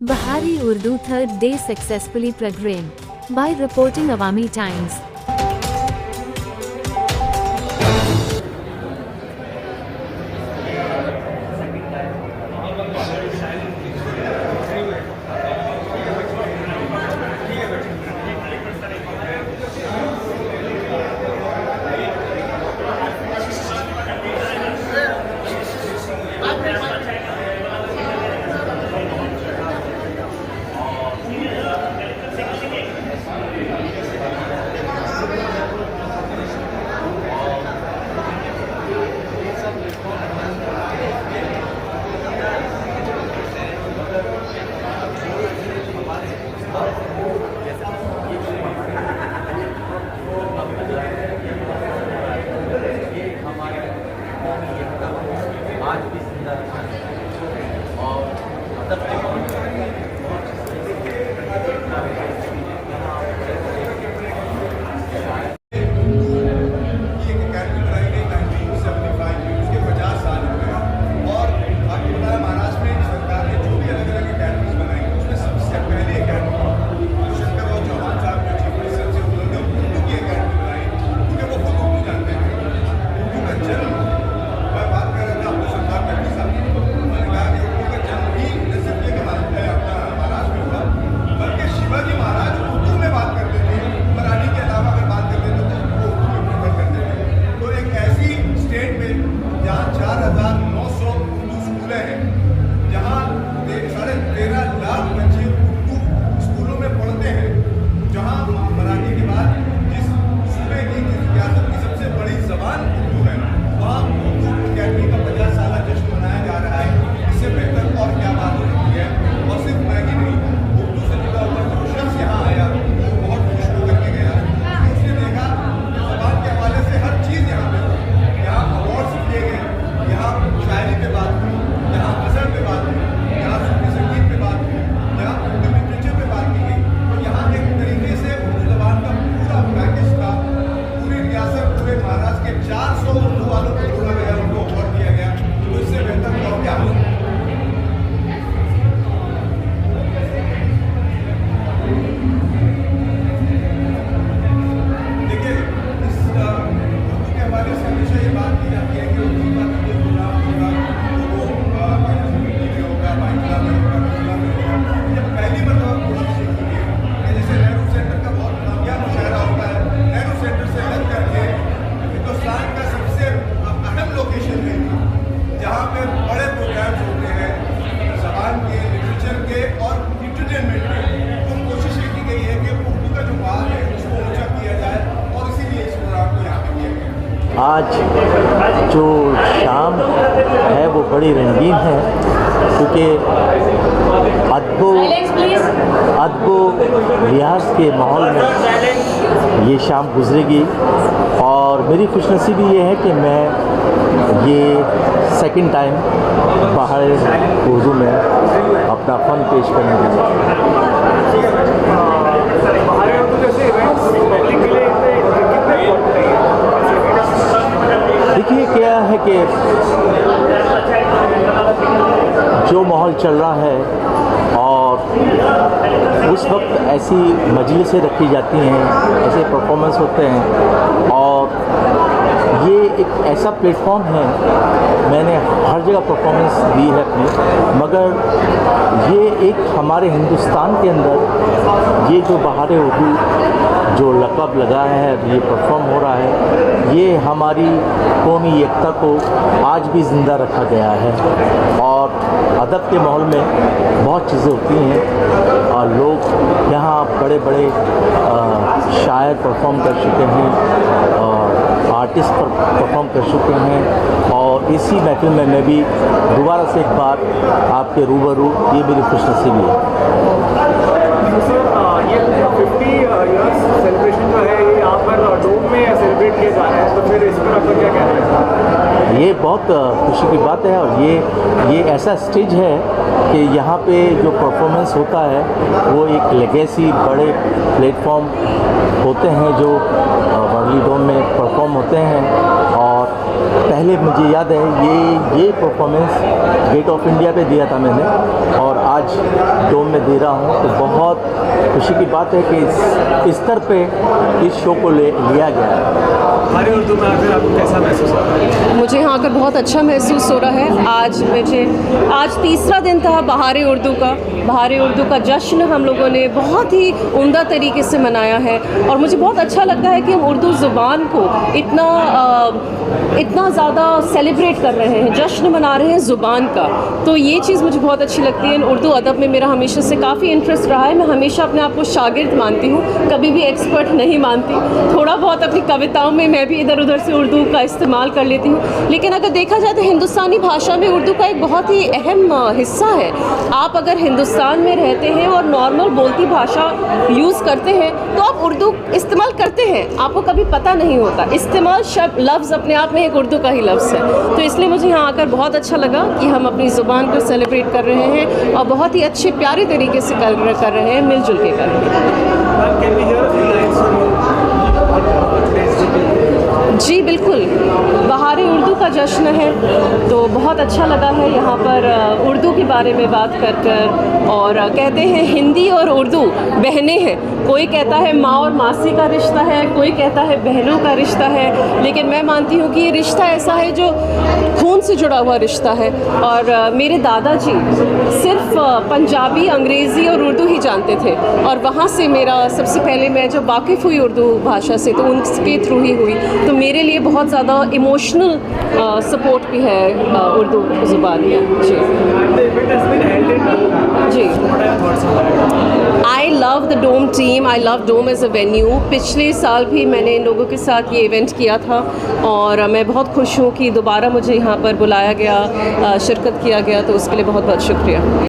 Bahari Urdu third day successfully programmed by reporting Awami Times. आज भी जिंदा रखा और अदब के आज जो शाम है वो बड़ी रंगीन है क्योंकि अद्भुत रियाज के माहौल में ये शाम गुजरेगी और मेरी खुशनसीबी ये है कि मैं ये सेकंड टाइम बाहर उर्दू में अपना फ़न पेश करने के लिए। देखिए क्या है कि जो माहौल चल रहा है और उस वक्त ऐसी मजलिसें रखी जाती हैं, ऐसे परफॉर्मेंस होते हैं और ये एक ऐसा प्लेटफॉर्म है, मैंने हर जगह परफॉर्मेंस दी है अपनी, मगर ये एक हमारे हिंदुस्तान के अंदर ये जो बहार उर्दू जो लक़ब लगाया है, ये परफॉर्म हो रहा है, ये हमारी कौमी एकता को आज भी ज़िंदा रखा गया है। और अदब के माहौल में बहुत चीज़ें होती हैं और लोग यहाँ बड़े बड़े शायर परफॉर्म कर चुके हैं और आर्टिस्ट परफॉर्म कर चुके हैं और इसी महफिल में मैं भी दोबारा से एक बार आपके रूबरू, ये मेरी खुशनसीबी है। ये 50 इयर्स सेलिब्रेशन जो है ये यहाँ पर डोम में सेलिब्रेट किए जा रहे हैं, तो फिर इस पर आपका क्या कहना है? ये बहुत खुशी की बात है और ये ऐसा स्टेज है कि यहाँ पे जो परफॉर्मेंस होता है वो एक लेगेसी बड़े प्लेटफॉर्म होते हैं जो वर्ली डोम में परफॉर्म होते हैं और पहले मुझे याद है ये परफॉर्मेंस गेट ऑफ इंडिया पे दिया था मैंने, और आज डोम में दे रहा हूँ। तो बहुत खुशी की बात है कि इस स्तर पे इस शो को लिया गया है। हमारे उर्दू में आकर आपको कैसा महसूस हो रहा है? मुझे यहाँ आकर बहुत अच्छा महसूस हो रहा है। आज तीसरा दिन था बहार उर्दू का। बहार उर्दू का जश्न हम लोगों ने बहुत ही उम्दा तरीके से मनाया है, और मुझे बहुत अच्छा लगता है कि हम उर्दू ज़ुबान को इतना ज़्यादा सेलिब्रेट कर रहे हैं, जश्न मना रहे हैं ज़ुबान का। तो ये चीज़ मुझे बहुत अच्छी लगती है। उर्दू अदब में मेरा हमेशा से काफ़ी इंटरेस्ट रहा है। मैं हमेशा अपने आप को शागिर्द मानती हूँ, कभी भी एक्सपर्ट नहीं मानती। थोड़ा बहुत अपनी कविताओं में मैं भी इधर उधर से उर्दू का इस्तेमाल कर लेती हूँ, लेकिन अगर देखा जाए तो हिंदुस्तानी भाषा में उर्दू का एक बहुत ही अहम हिस्सा है। आप अगर हिंदुस्तान में रहते हैं और नॉर्मल बोलती भाषा यूज़ करते हैं तो आप उर्दू इस्तेमाल करते हैं, आपको कभी पता नहीं होता। इस्तेमाल शब्द लफ्ज़ अपने आप में एक उर्दू का ही लफ्ज़ है। तो इसलिए मुझे यहाँ आकर बहुत अच्छा लगा कि हम अपनी ज़ुबान को सेलिब्रेट कर रहे हैं, और बहुत ही अच्छे प्यारे तरीके से कर रहे हैं, मिलजुल के कर रहे हैं। Can we hear a few lines from you on today's day? जी बिल्कुल, बहार उर्दू का जश्न है, तो बहुत अच्छा लगा है यहाँ पर उर्दू के बारे में बात कर और कहते हैं हिंदी और उर्दू बहनें हैं। कोई कहता है माँ और मासी का रिश्ता है, कोई कहता है बहनों का रिश्ता है, लेकिन मैं मानती हूँ कि ये रिश्ता ऐसा है जो खून से जुड़ा हुआ रिश्ता है। और मेरे दादाजी सिर्फ पंजाबी, अंग्रेज़ी और उर्दू ही जानते थे, और वहाँ से मेरा सबसे पहले मैं जब वाकिफ़ हुई उर्दू भाषा से तो उनके थ्रू ही हुई। तो मेरे लिए बहुत ज़्यादा इमोशनल सपोर्ट भी है उर्दू ज़ुबान में। जी And the event has been held in Dome. जी। What are your thoughts on that? I love the dome team, I love dome as a venue. पिछले साल भी मैंने इन लोगों के साथ ये इवेंट किया था, और मैं बहुत खुश हूँ कि दोबारा मुझे यहाँ पर बुलाया गया, शिरकत किया गया, तो उसके लिए बहुत बहुत शुक्रिया।